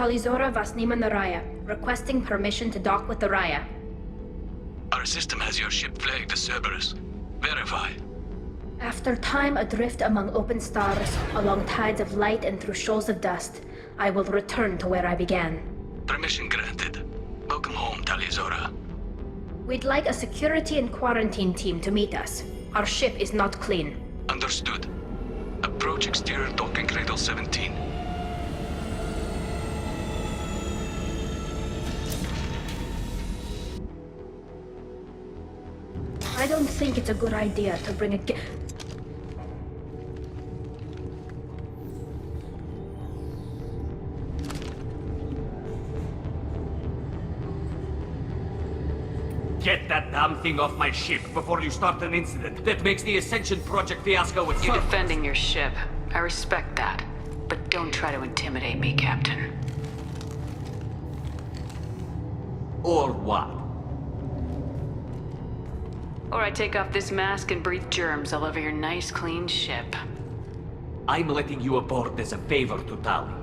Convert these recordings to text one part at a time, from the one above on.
Talizora Vasnima Naraya, requesting permission to dock with the Raya. Our system has your ship flagged as Cerberus. Verify. After time adrift among open stars, along tides of light and through shoals of dust, I will return to where I began. Permission granted. Welcome home, Talizora. We'd like a security and quarantine team to meet us. Our ship is not clean. Understood. Approach exterior docking cradle 17. I don't think it's a good idea to bring a Get that damn thing off my ship before you start an incident that makes the Ascension Project fiasco with You're defending your ship. I respect that. But don't try to intimidate me, Captain. Or what? Or I take off this mask and breathe germs all over your nice, clean ship. I'm letting you aboard as a favor to Tali.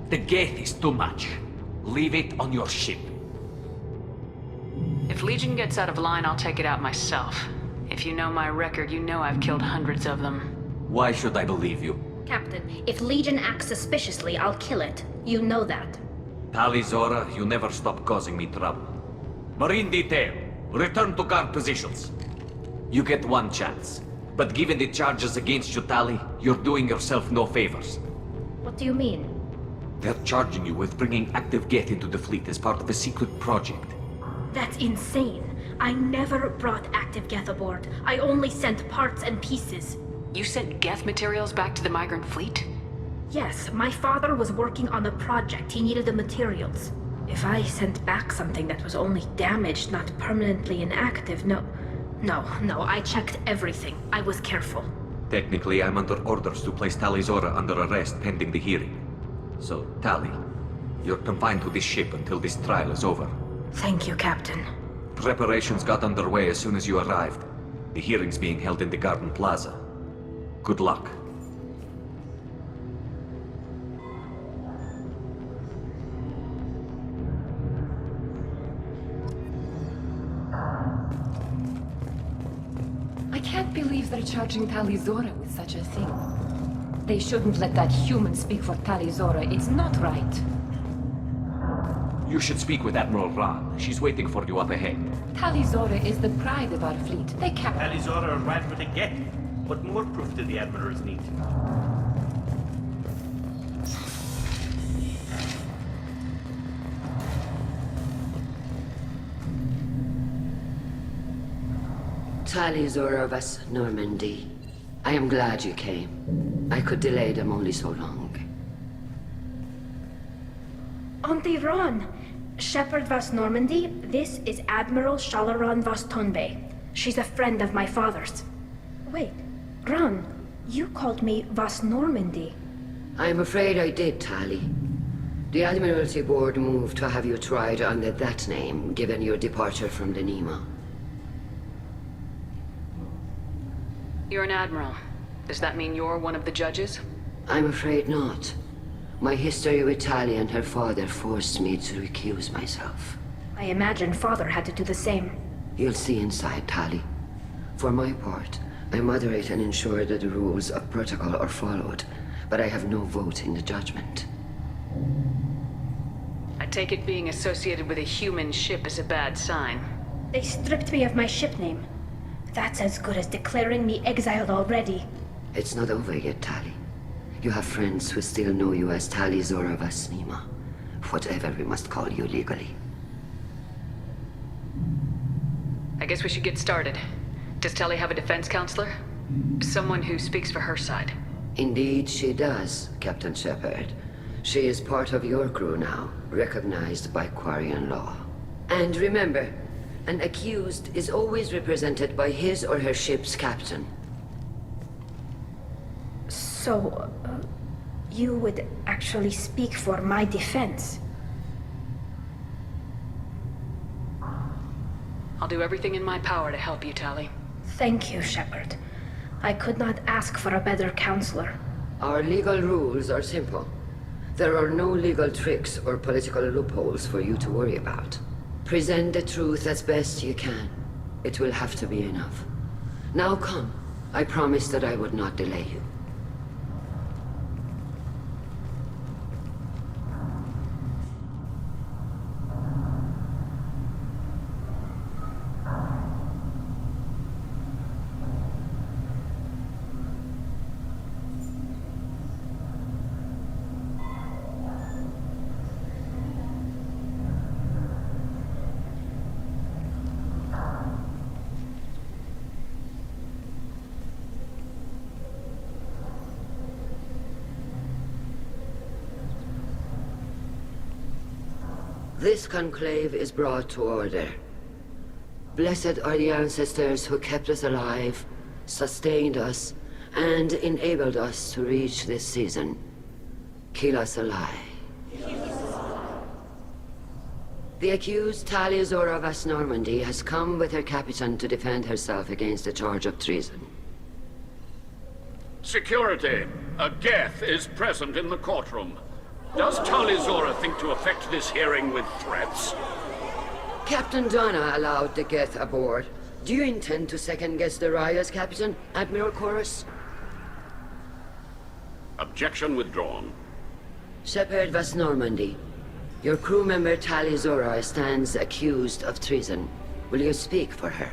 The Geth is too much. Leave it on your ship. If Legion gets out of line, I'll take it out myself. If you know my record, you know I've killed hundreds of them. Why should I believe you? Captain, if Legion acts suspiciously, I'll kill it. You know that. Talizora, you never stop causing me trouble. Marine detail, return to guard positions. You get one chance. But given the charges against you, Tali, you're doing yourself no favors. What do you mean? They're charging you with bringing active Geth into the fleet as part of a secret project. That's insane. I never brought active Geth aboard. I only sent parts and pieces. You sent Geth materials back to the Migrant fleet? Yes, my father was working on a project. He needed the materials. If I sent back something that was only damaged, not permanently inactive, no, I checked everything. I was careful. Technically, I'm under orders to place Talizora under arrest pending the hearing. So, Tali, you're confined to this ship until this trial is over. Thank you, Captain. Preparations got underway as soon as you arrived. The hearing's being held in the Garden Plaza. Good luck. I can't believe they're charging Talizora with such a thing. They shouldn't let that human speak for Talizora. It's not right. You should speak with Admiral Ran. She's waiting for you up ahead. Talizora is the pride of our fleet. They can't... Talizora ran with a Geth. What more proof do the Admirals need? Talizora vas Normandy. I am glad you came. I could delay them only so long. Auntie Ron! Shepherd Vas Normandy, this is Admiral Shalaran Vas Tonbe. She's a friend of my father's. Wait, Ron, you called me Vas Normandy. I'm afraid I did, Tali. The Admiralty Board moved to have you tried under that name, given your departure from the Nima. You're an admiral. Does that mean you're one of the judges? I'm afraid not. My history with Tali and her father forced me to recuse myself. I imagine father had to do the same. You'll see inside, Tali. For my part, I moderate and ensure that the rules of protocol are followed, but I have no vote in the judgment. I take it being associated with a human ship is a bad sign. They stripped me of my ship name. That's as good as declaring me exiled already. It's not over yet, Tali. You have friends who still know you as Talizora Vasnima. Whatever we must call you legally. I guess we should get started. Does Tali have a defense counselor? Someone who speaks for her side. Indeed she does, Captain Shepard. She is part of your crew now, recognized by Quarian law. And remember, an accused is always represented by his or her ship's captain. So, you would actually speak for my defense? I'll do everything in my power to help you, Tali. Thank you, Shepard. I could not ask for a better counselor. Our legal rules are simple. There are no legal tricks or political loopholes for you to worry about. Present the truth as best you can. It will have to be enough. Now come. I promised that I would not delay you. This conclave is brought to order. Blessed are the ancestors who kept us alive, sustained us, and enabled us to reach this season. Keep us alive. The accused Tali Zora Vas Normandy has come with her captain to defend herself against a charge of treason. Security! A Geth is present in the courtroom. Does Tali Zora think to effect this hearing with threats? Captain Donna allowed the Geth aboard. Do you intend to second-guess the Raya's captain, Admiral Chorus? Objection withdrawn. Shepard Vas Normandy, your crew member Tali Zora stands accused of treason. Will you speak for her?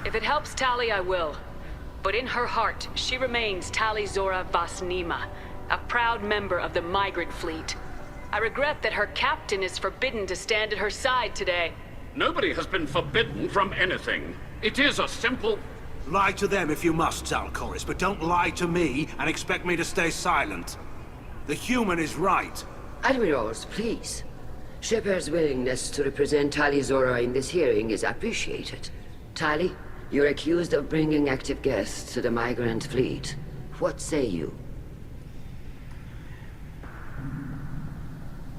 If it helps Tali, I will. But in her heart, she remains Tali Zora Vas Nima, a proud member of the Migrant fleet. I regret that her captain is forbidden to stand at her side today. Nobody has been forbidden from anything. It is a simple... Lie to them if you must, Zalcoris, but don't lie to me and expect me to stay silent. The human is right. Admirals, please. Shepard's willingness to represent Tali Zora in this hearing is appreciated. Tali, you're accused of bringing active Geth to the Migrant fleet. What say you?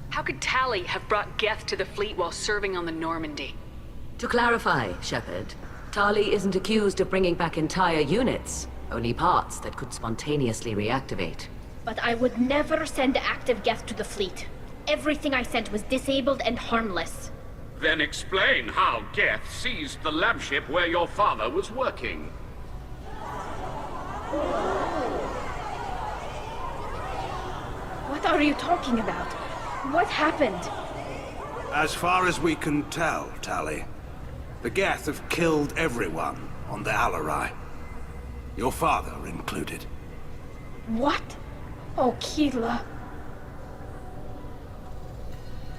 How could Tali have brought Geth to the fleet while serving on the Normandy? To clarify, Shepard, Tali isn't accused of bringing back entire units, only parts that could spontaneously reactivate. But I would never send active Geth to the fleet. Everything I sent was disabled and harmless. Then explain how Geth seized the lab ship where your father was working. What are you talking about? What happened? As far as we can tell, Tali, the Geth have killed everyone on the Alarai. Your father included. What? Oh, Keela.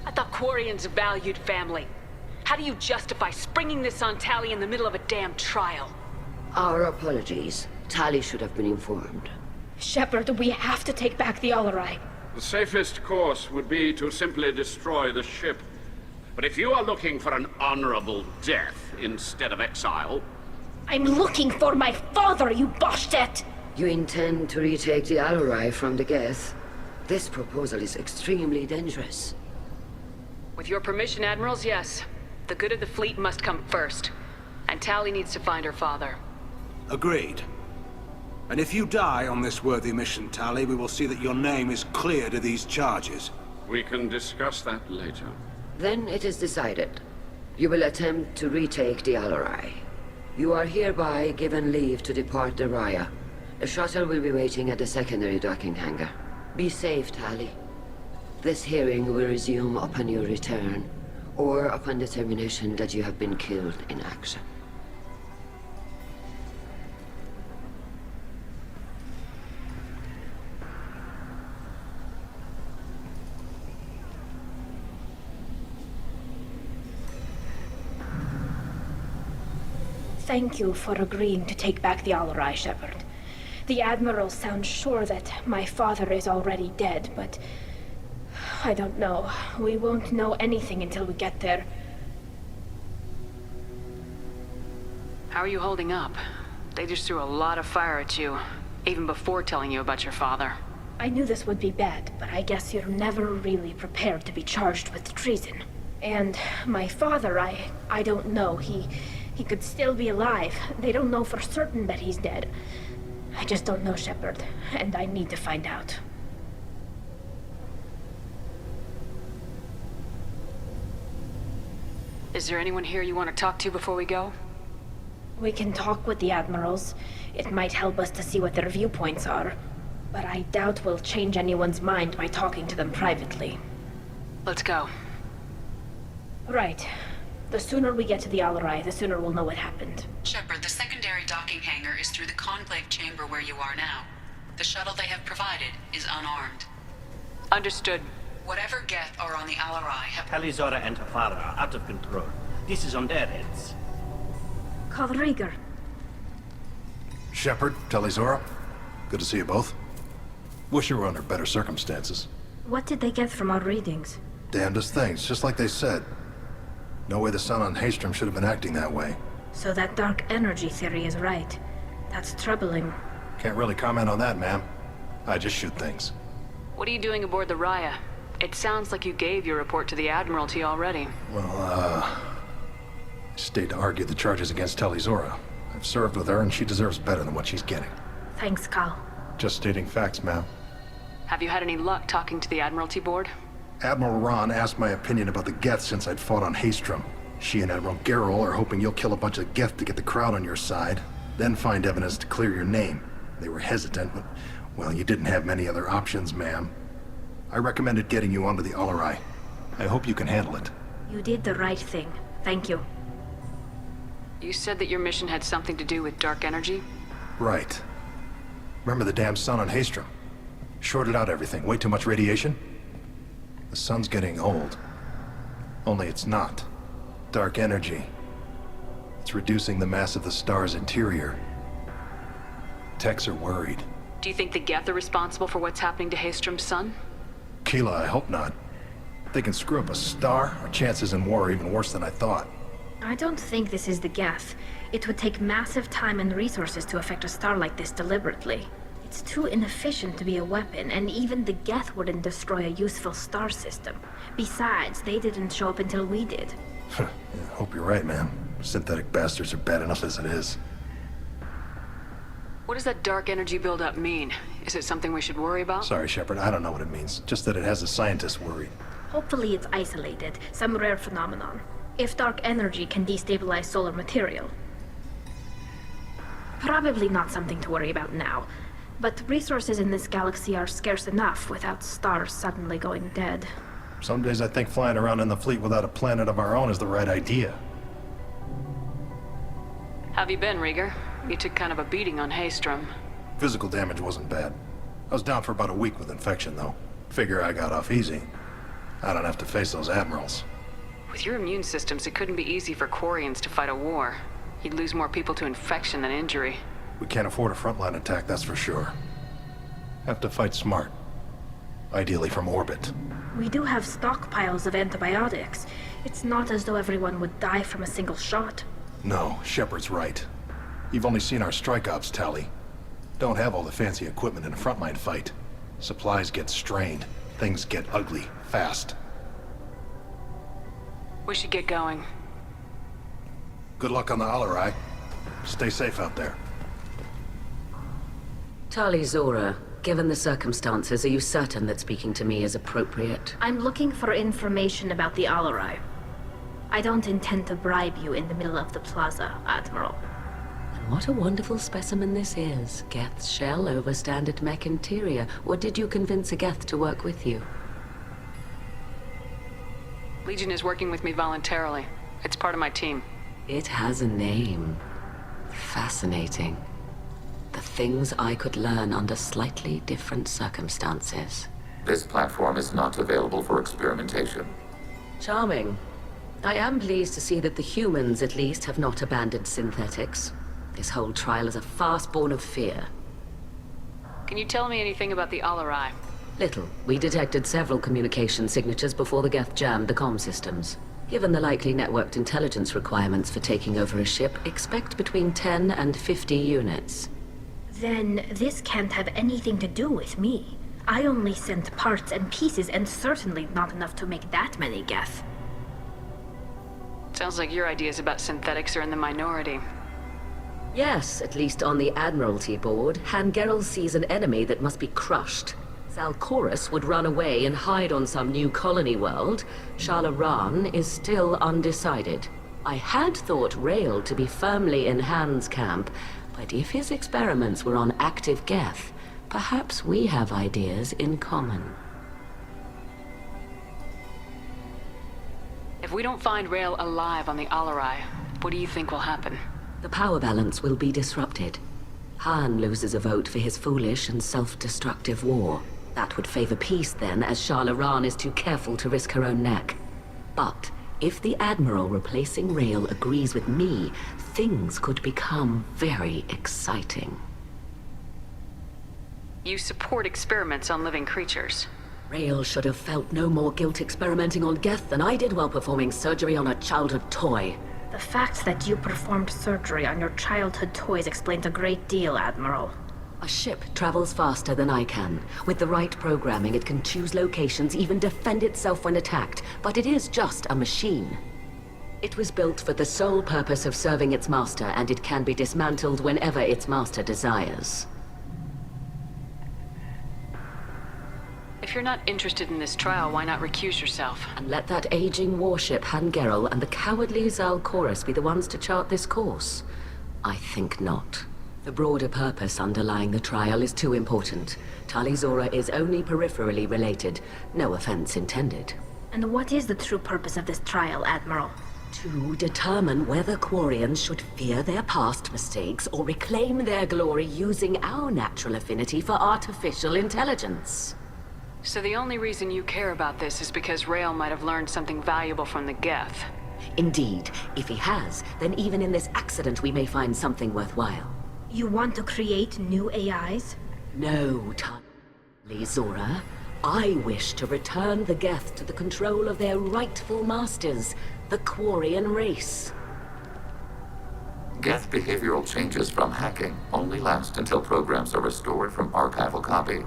I thought Quarians valued family. How do you justify springing this on Tali in the middle of a damn trial? Our apologies. Tali should have been informed. Shepard, we have to take back the Alarai. The safest course would be to simply destroy the ship. But if you are looking for an honorable death instead of exile... I'm looking for my father, you bastet! You intend to retake the Alarai from the Geth? This proposal is extremely dangerous. With your permission, Admirals, yes. The good of the fleet must come first. And Tali needs to find her father. Agreed. And if you die on this worthy mission, Tali, we will see that your name is cleared of these charges. We can discuss that later. Then it is decided. You will attempt to retake the Alarai. You are hereby given leave to depart the Raya. A shuttle will be waiting at the secondary docking hangar. Be safe, Tali. This hearing will resume upon your return, or upon determination that you have been killed in action. Thank you for agreeing to take back the Alarai, Shepard. The Admiral sounds sure that my father is already dead, but... I don't know. We won't know anything until we get there. How are you holding up? They just threw a lot of fire at you, even before telling you about your father. I knew this would be bad, but I guess you're never really prepared to be charged with treason. And my father, I don't know. He could still be alive. They don't know for certain that he's dead. I just don't know, Shepard, and I need to find out. Is there anyone here you want to talk to before we go? We can talk with the admirals. It might help us to see what their viewpoints are. But I doubt we'll change anyone's mind by talking to them privately. Let's go. Right. The sooner we get to the Alarai, the sooner we'll know what happened. Shepard, the secondary docking hangar is through the Conclave chamber where you are now. The shuttle they have provided is unarmed. Understood. Whatever Geth are on the Alarai have... Tali Zora and her father are out of control. This is on their heads. Call Rieger. Shepard, Tali Zora. Good to see you both. Wish you were under better circumstances. What did they get from our readings? Damnedest things, just like they said. No way the sun on Haystrom should have been acting that way. So that dark energy theory is right. That's troubling. Can't really comment on that, ma'am. I just shoot things. What are you doing aboard the Raya? It sounds like you gave your report to the Admiralty already. Well, I stayed to argue the charges against Tali Zora. I've served with her, and she deserves better than what she's getting. Thanks, Cal. Just stating facts, ma'am. Have you had any luck talking to the Admiralty board? Admiral Ron asked my opinion about the Geth since I'd fought on Haystrom. She and Admiral Garrel are hoping you'll kill a bunch of Geth to get the crowd on your side, then find evidence to clear your name. They were hesitant, but, well, you didn't have many other options, ma'am. I recommended getting you onto the Alarai. I hope you can handle it. You did the right thing. Thank you. You said that your mission had something to do with dark energy? Right. Remember the damn sun on Haystrom? Shorted out everything. Way too much radiation? The sun's getting old. Only it's not. Dark energy. It's reducing the mass of the star's interior. Techs are worried. Do you think the Geth are responsible for what's happening to Haystrom's sun? Keela, I hope not. If they can screw up a star, our chances in war are even worse than I thought. I don't think this is the Geth. It would take massive time and resources to affect a star like this deliberately. It's too inefficient to be a weapon, and even the Geth wouldn't destroy a useful star system. Besides, they didn't show up until we did. Yeah, hope you're right, man. Synthetic bastards are bad enough as it is. What does that dark energy buildup mean? Is it something we should worry about? Sorry, Shepard, I don't know what it means. Just that it has the scientists worried. Hopefully it's isolated, some rare phenomenon. If dark energy can destabilize solar material. Probably not something to worry about now. But resources in this galaxy are scarce enough without stars suddenly going dead. Some days I think flying around in the fleet without a planet of our own is the right idea. Have you been, Rieger? You took kind of a beating on Haystrom. Physical damage wasn't bad. I was down for about a week with infection, though. Figure I got off easy. I don't have to face those admirals. With your immune systems, it couldn't be easy for Quarians to fight a war. You'd lose more people to infection than injury. We can't afford a frontline attack, that's for sure. Have to fight smart. Ideally from orbit. We do have stockpiles of antibiotics. It's not as though everyone would die from a single shot. No, Shepard's right. You've only seen our strike ops, Tali. Don't have all the fancy equipment in a frontline fight. Supplies get strained. Things get ugly, fast. We should get going. Good luck on the Alarai. Stay safe out there. Tali Zora, given the circumstances, are you certain that speaking to me is appropriate? I'm looking for information about the Alarai. I don't intend to bribe you in the middle of the plaza, Admiral. And what a wonderful specimen this is. Geth's shell over standard mech interior. Or did you convince a Geth to work with you? Legion is working with me voluntarily. It's part of my team. It has a name. Fascinating. The things I could learn under slightly different circumstances. This platform is not available for experimentation. Charming. I am pleased to see that the humans, at least, have not abandoned synthetics. This whole trial is a farce born of fear. Can you tell me anything about the Alarai? Little. We detected several communication signatures before the Geth jammed the comm systems. Given the likely networked intelligence requirements for taking over a ship, expect between 10 and 50 units. Then this can't have anything to do with me. I only sent parts and pieces, and certainly not enough to make that many Geth. Sounds like your ideas about synthetics are in the minority. Yes, at least on the Admiralty board, Hangerel sees an enemy that must be crushed. Zalcorus would run away and hide on some new colony world. Shalaran is still undecided. I had thought Rael to be firmly in Han's camp, but if his experiments were on active Geth, perhaps we have ideas in common. If we don't find Rael alive on the Alarai, what do you think will happen? The power balance will be disrupted. Han loses a vote for his foolish and self-destructive war. That would favor peace then, as Shalaran is too careful to risk her own neck. But if the Admiral replacing Rael agrees with me, things could become very exciting. You support experiments on living creatures. Rael should have felt no more guilt experimenting on Geth than I did while performing surgery on a childhood toy. The fact that you performed surgery on your childhood toys explains a great deal, Admiral. A ship travels faster than I can. With the right programming, it can choose locations, even defend itself when attacked. But it is just a machine. It was built for the sole purpose of serving its master, and it can be dismantled whenever its master desires. If you're not interested in this trial, why not recuse yourself? And let that aging warship Hangerel and the cowardly Zalcorus be the ones to chart this course? I think not. The broader purpose underlying the trial is too important. Tali Zora is only peripherally related. No offense intended. And what is the true purpose of this trial, Admiral? To determine whether Quarians should fear their past mistakes or reclaim their glory using our natural affinity for artificial intelligence. So the only reason you care about this is because Rael might have learned something valuable from the Geth. Indeed. If he has, then even in this accident we may find something worthwhile. You want to create new AIs? No, Tali Zora. I wish to return the Geth to the control of their rightful masters, the Quarian race. Geth behavioral changes from hacking only last until programs are restored from archival copy.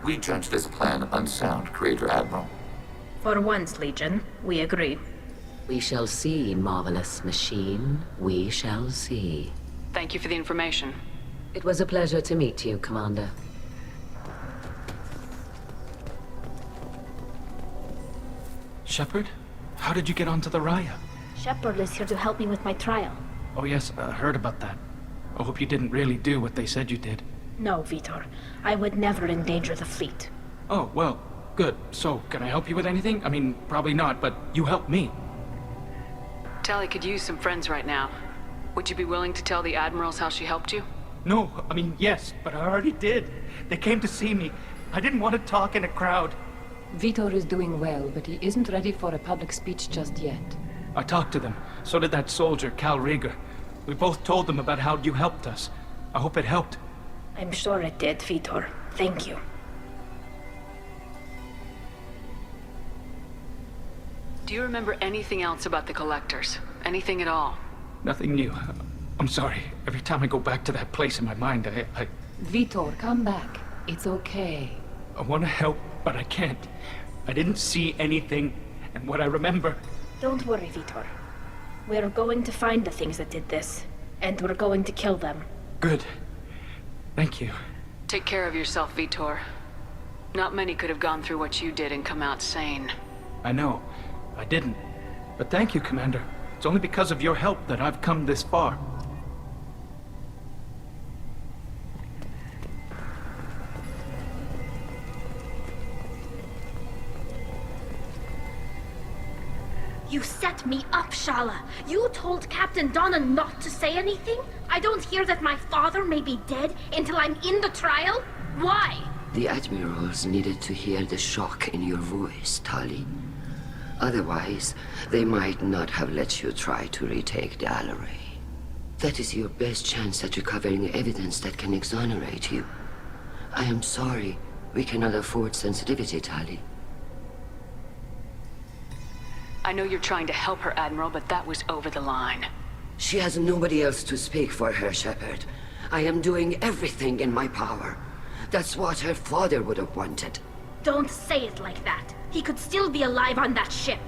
We judge this plan unsound, Creator Admiral. For once, Legion, we agree. We shall see, marvelous machine. We shall see. Thank you for the information. It was a pleasure to meet you, Commander. Shepard? How did you get onto the Raya? Shepard is here to help me with my trial. Oh yes, I heard about that. I hope you didn't really do what they said you did. No, Vitor. I would never endanger the fleet. Oh, well, good. So, can I help you with anything? I mean, probably not, but you helped me. Tali could use some friends right now. Would you be willing to tell the Admirals how she helped you? No, I mean, yes, but I already did. They came to see me. I didn't want to talk in a crowd. Vitor is doing well, but he isn't ready for a public speech just yet. I talked to them. So did that soldier, Cal Rieger. We both told them about how you helped us. I hope it helped. I'm sure it did, Vitor. Thank you. Do you remember anything else about the Collectors? Anything at all? Nothing new. I'm sorry. Every time I go back to that place in my mind, I Vitor, come back. It's okay. I want to help, but I can't. I didn't see anything, and what I remember... Don't worry, Vitor. We're going to find the things that did this, and we're going to kill them. Good. Thank you. Take care of yourself, Vitor. Not many could have gone through what you did and come out sane. I know. I didn't. But thank you, Commander. It's only because of your help that I've come this far. You set me up, Shala. You told Captain Donna not to say anything? I don't hear that my father may be dead until I'm in the trial? Why? The Admirals needed to hear the shock in your voice, Tali. Otherwise, they might not have let you try to retake the Alarai. That is your best chance at recovering evidence that can exonerate you. I am sorry. We cannot afford sensitivity, Tali. I know you're trying to help her, Admiral, but that was over the line. She has nobody else to speak for her, Shepard. I am doing everything in my power. That's what her father would have wanted. Don't say it like that. He could still be alive on that ship.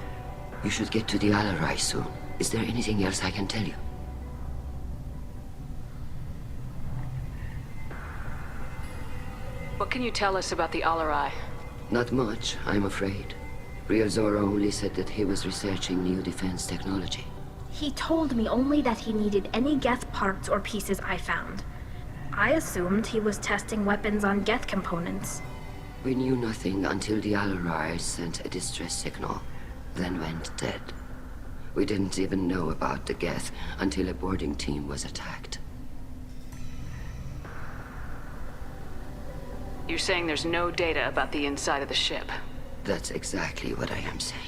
You should get to the Alarai soon. Is there anything else I can tell you? What can you tell us about the Alarai? Not much, I'm afraid. Real Zora only said that he was researching new defense technology. He told me only that he needed any Geth parts or pieces I found. I assumed he was testing weapons on Geth components. We knew nothing until the Alarai sent a distress signal, then went dead. We didn't even know about the Geth until a boarding team was attacked. You're saying there's no data about the inside of the ship? That's exactly what I am saying.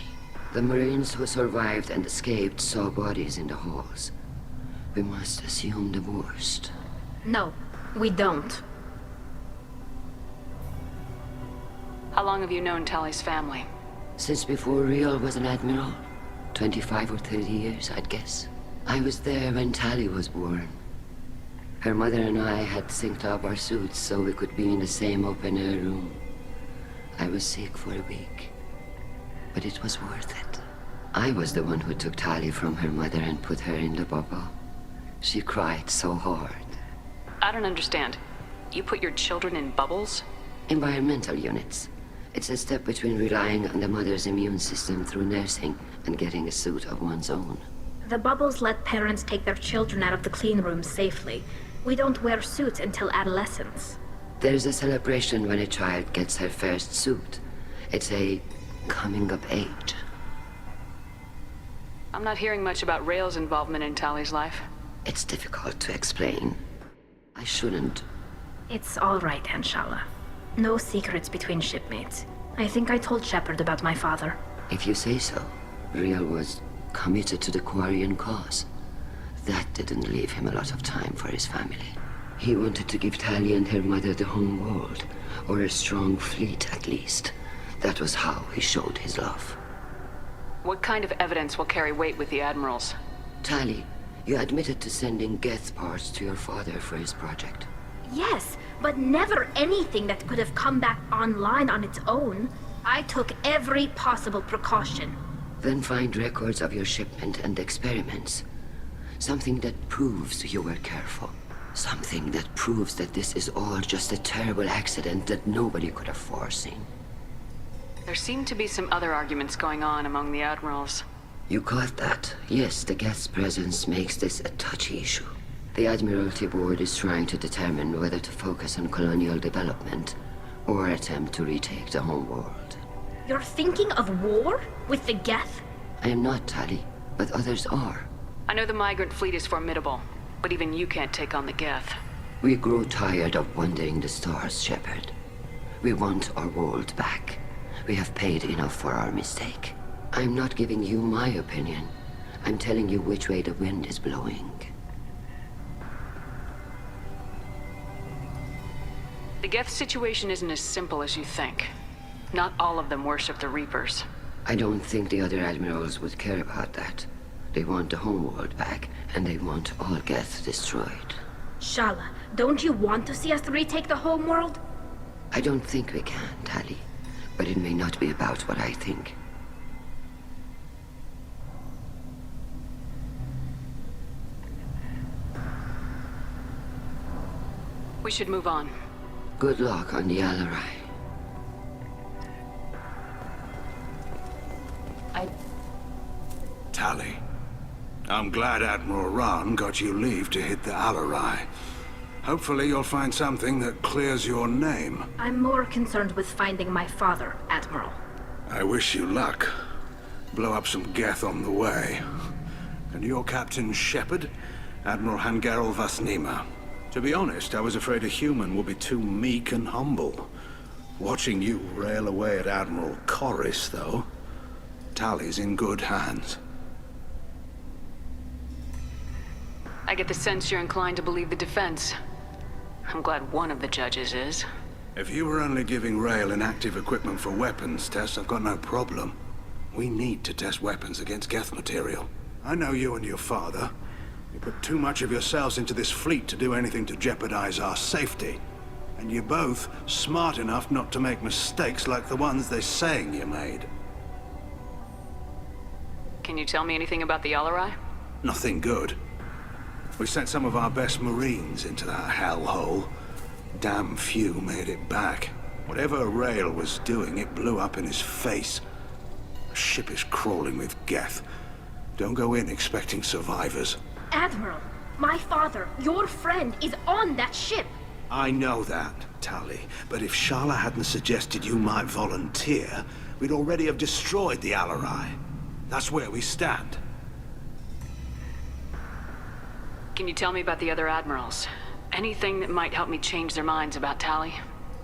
The Marines who survived and escaped saw bodies in the halls. We must assume the worst. No, we don't. How long have you known Tali's family? Since before Real was an admiral. 25 or 30 years, I'd guess. I was there when Tali was born. Her mother and I had synced up our suits so we could be in the same open-air room. I was sick for a week, but it was worth it. I was the one who took Tali from her mother and put her in the bubble. She cried so hard. I don't understand. You put your children in bubbles? Environmental units. It's a step between relying on the mother's immune system through nursing and getting a suit of one's own. The bubbles let parents take their children out of the clean rooms safely. We don't wear suits until adolescence. There's a celebration when a child gets her first suit. It's a coming of age. I'm not hearing much about Rael's involvement in Tali's life. It's difficult to explain. I shouldn't. It's all right, Anshala. No secrets between shipmates. I think I told Shepard about my father. If you say so. Real was committed to the Quarian cause. That didn't leave him a lot of time for his family. He wanted to give Tali and her mother the home world, or a strong fleet at least. That was how he showed his love. What kind of evidence will carry weight with the admirals? Tali, you admitted to sending Geth parts to your father for his project. Yes, but never anything that could have come back online on its own. I took every possible precaution. Then find records of your shipment and experiments. Something that proves you were careful. Something that proves that this is all just a terrible accident that nobody could have foreseen. There seem to be some other arguments going on among the admirals. You caught that? Yes, the Geth's presence makes this a touchy issue. The Admiralty Board is trying to determine whether to focus on colonial development or attempt to retake the home world. You're thinking of war? With the Geth? I am not, Tali, but others are. I know the Migrant fleet is formidable, but even you can't take on the Geth. We grow tired of wandering the stars, Shepard. We want our world back. We have paid enough for our mistake. I'm not giving you my opinion. I'm telling you which way the wind is blowing. The Geth situation isn't as simple as you think. Not all of them worship the Reapers. I don't think the other admirals would care about that. They want the homeworld back, and they want all Geth destroyed. Shala, don't you want to see us retake the homeworld? I don't think we can, Tali. But it may not be about what I think. We should move on. Good luck on the Alarai. Tali, I'm glad Admiral Rahn got you leave to hit the Alarai. Hopefully you'll find something that clears your name. I'm more concerned with finding my father, Admiral. I wish you luck. Blow up some Geth on the way. And your Captain Shepard, Admiral Hangarel Vasnima. To be honest, I was afraid a human would be too meek and humble. Watching you rail away at Admiral Corris, though, Tali's in good hands. I get the sense you're inclined to believe the defense. I'm glad one of the judges is. If you were only giving Rael inactive equipment for weapons tests, I've got no problem. We need to test weapons against Geth material. I know you and your father. You put too much of yourselves into this fleet to do anything to jeopardize our safety. And you're both smart enough not to make mistakes like the ones they're saying you made. Can you tell me anything about the Alarai? Nothing good. We sent some of our best Marines into that hellhole. Damn few made it back. Whatever Rail was doing, it blew up in his face. The ship is crawling with Geth. Don't go in expecting survivors. Admiral, my father, your friend, is on that ship. I know that, Tali, but if Shala hadn't suggested you might volunteer, we'd already have destroyed the Alarai. That's where we stand. Can you tell me about the other admirals? Anything that might help me change their minds about Tali?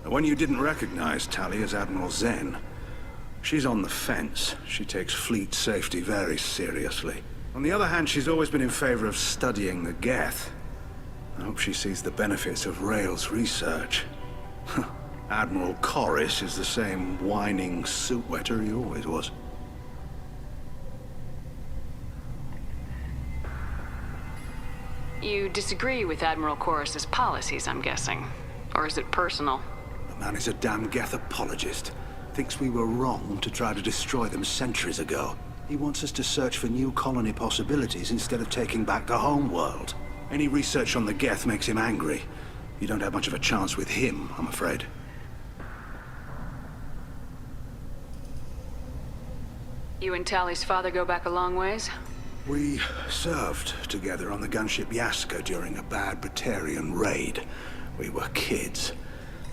The one you didn't recognize, Tali, is Admiral Zen. She's on the fence. She takes fleet safety very seriously. On the other hand, she's always been in favor of studying the Geth. I hope she sees the benefits of Rail's research. Admiral Corris is the same whining suit wetter he always was. You disagree with Admiral Corris's policies, I'm guessing. Or is it personal? The man is a damn Geth apologist. Thinks we were wrong to try to destroy them centuries ago. He wants us to search for new colony possibilities instead of taking back the home world. Any research on the Geth makes him angry. You don't have much of a chance with him, I'm afraid. You and Tali's father go back a long ways? We served together on the gunship Yaska during a bad Batarian raid. We were kids,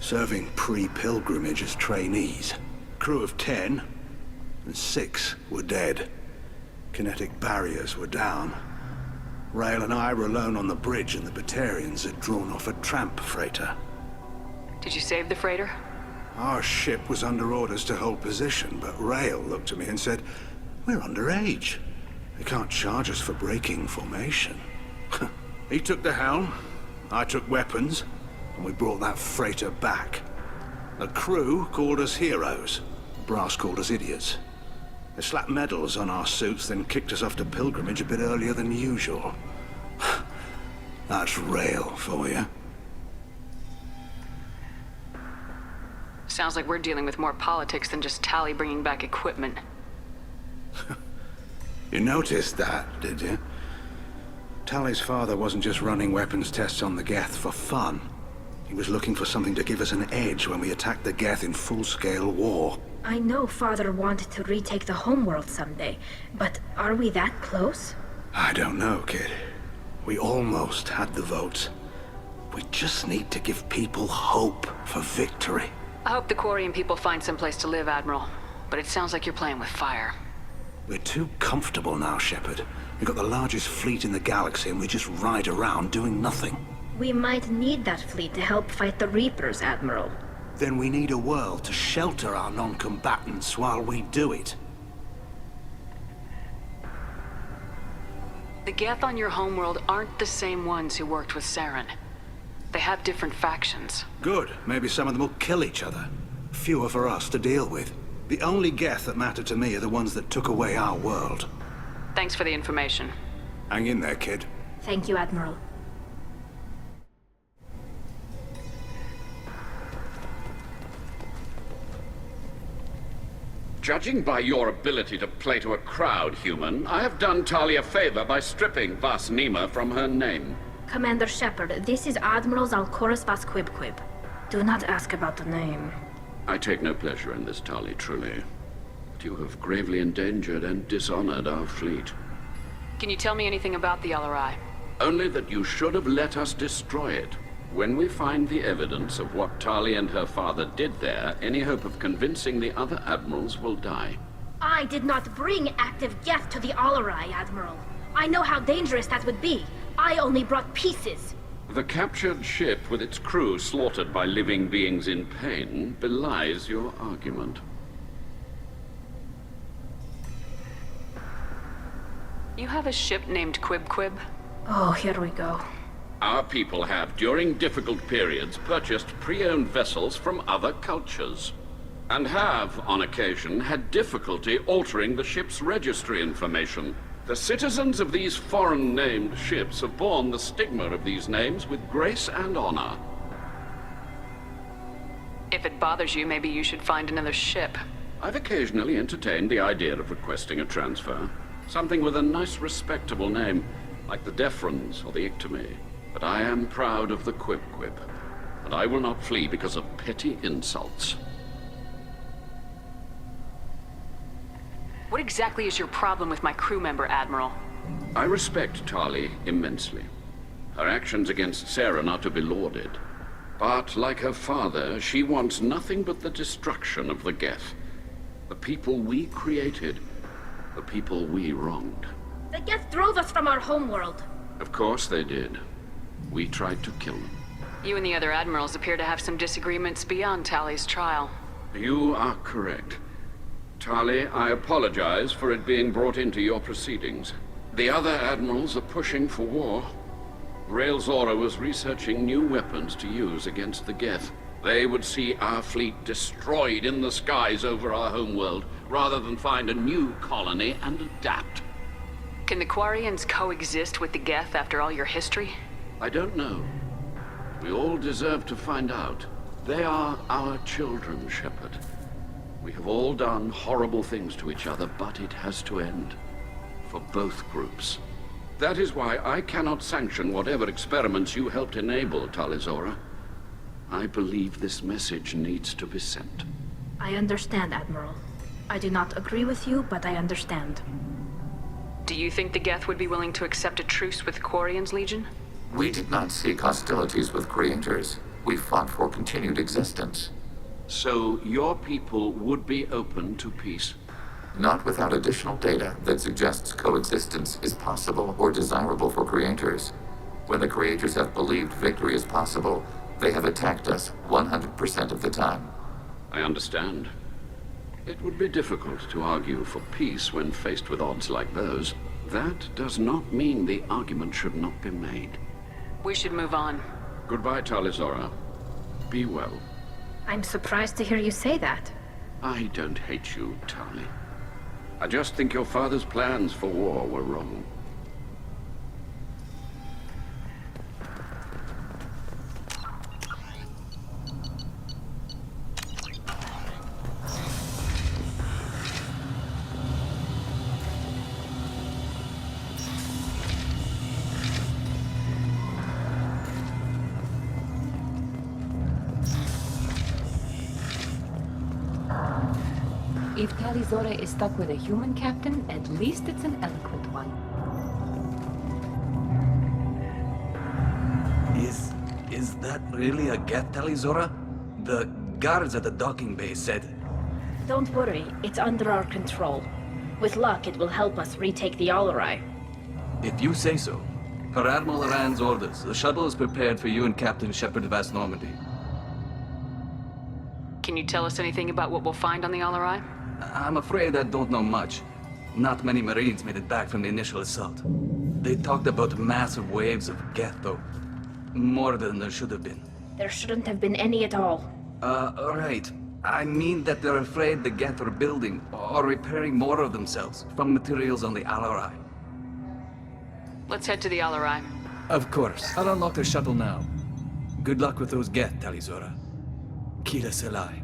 serving pre-pilgrimage as trainees. Crew of 10, and 6 were dead. Kinetic barriers were down. Rail and I were alone on the bridge, and the Batarians had drawn off a tramp freighter. Did you save the freighter? Our ship was under orders to hold position, but Rail looked at me and said, "We're underage. They can't charge us for breaking formation." He took the helm, I took weapons, and we brought that freighter back. The crew called us heroes. Brass called us idiots. They slapped medals on our suits, then kicked us off to pilgrimage a bit earlier than usual. That's Rail for you. Sounds like we're dealing with more politics than just Tali bringing back equipment. You noticed that, did you? Tali's father wasn't just running weapons tests on the Geth for fun. He was looking for something to give us an edge when we attacked the Geth in full-scale war. I know father wanted to retake the homeworld someday, but are we that close? I don't know, kid. We almost had the votes. We just need to give people hope for victory. I hope the Quarian people find some place to live, Admiral. But it sounds like you're playing with fire. We're too comfortable now, Shepard. We've got the largest fleet in the galaxy and we just ride around doing nothing. We might need that fleet to help fight the Reapers, Admiral. Then we need a world to shelter our non-combatants while we do it. The Geth on your homeworld aren't the same ones who worked with Saren. They have different factions. Good. Maybe some of them will kill each other. Fewer for us to deal with. The only Geth that matter to me are the ones that took away our world. Thanks for the information. Hang in there, kid. Thank you, Admiral. Judging by your ability to play to a crowd, human, I have done Tali a favor by stripping Vas Nima from her name. Commander Shepard, this is Admiral Zalkoris Vas Quib. Do not ask about the name. I take no pleasure in this, Tali, truly. But you have gravely endangered and dishonored our fleet. Can you tell me anything about the Alarai? Only that you should have let us destroy it. When we find the evidence of what Tali and her father did there, any hope of convincing the other admirals will die. I did not bring active Geth to the Alarai, Admiral. I know how dangerous that would be. I only brought pieces. The captured ship with its crew slaughtered by living beings in pain belies your argument. You have a ship named Quib? Oh, here we go. Our people have, during difficult periods, purchased pre-owned vessels from other cultures, and have, on occasion, had difficulty altering the ship's registry information. The citizens of these foreign-named ships have borne the stigma of these names with grace and honor. If it bothers you, maybe you should find another ship. I've occasionally entertained the idea of requesting a transfer. Something with a nice, respectable name, like the Defrons or the Ictomy. But I am proud of the Quib-Quib, and I will not flee because of petty insults. What exactly is your problem with my crew member, Admiral? I respect Tali immensely. Her actions against Sarah are to be lauded. But, like her father, she wants nothing but the destruction of the Geth. The people we created. The people we wronged. The Geth drove us from our homeworld. Of course they did. We tried to kill them. You and the other admirals appear to have some disagreements beyond Tali's trial. You are correct. Tali, I apologize for it being brought into your proceedings. The other admirals are pushing for war. Rael Zora was researching new weapons to use against the Geth. They would see our fleet destroyed in the skies over our homeworld, rather than find a new colony and adapt. Can the Quarians coexist with the Geth after all your history? I don't know. We all deserve to find out. They are our children, Shepard. We have all done horrible things to each other, but it has to end. For both groups. That is why I cannot sanction whatever experiments you helped enable, Tali Zora. I believe this message needs to be sent. I understand, Admiral. I do not agree with you, but I understand. Do you think the Geth would be willing to accept a truce with Quarian's Legion? We did not seek hostilities with creators. We fought for continued existence. So your people would be open to peace? Not without additional data that suggests coexistence is possible or desirable for creators. When the creators have believed victory is possible, they have attacked us 100% of the time. I understand. It would be difficult to argue for peace when faced with odds like those. That does not mean the argument should not be made. We should move on. Goodbye, Tali Zora. Be well. I'm surprised to hear you say that. I don't hate you, Tali. I just think your father's plans for war were wrong. If Tali Zora is stuck with a human captain, at least it's an eloquent one. Is that really a Geth, Tali Zora? The guards at the docking bay said... Don't worry, it's under our control. With luck, it will help us retake the Alarai. If you say so. Per Admiral Rand's orders, the shuttle is prepared for you and Captain Shepard Vast Normandy. Can you tell us anything about what we'll find on the Alarai? I'm afraid I don't know much. Not many Marines made it back from the initial assault. They talked about massive waves of Geth, though. More than there should have been. There shouldn't have been any at all. Right. I mean that they're afraid the Geth are building or repairing more of themselves from materials on the Alarai. Let's head to the Alarai. Of course. I'll unlock the shuttle now. Good luck with those Geth, Tali Zora. Kila Selai.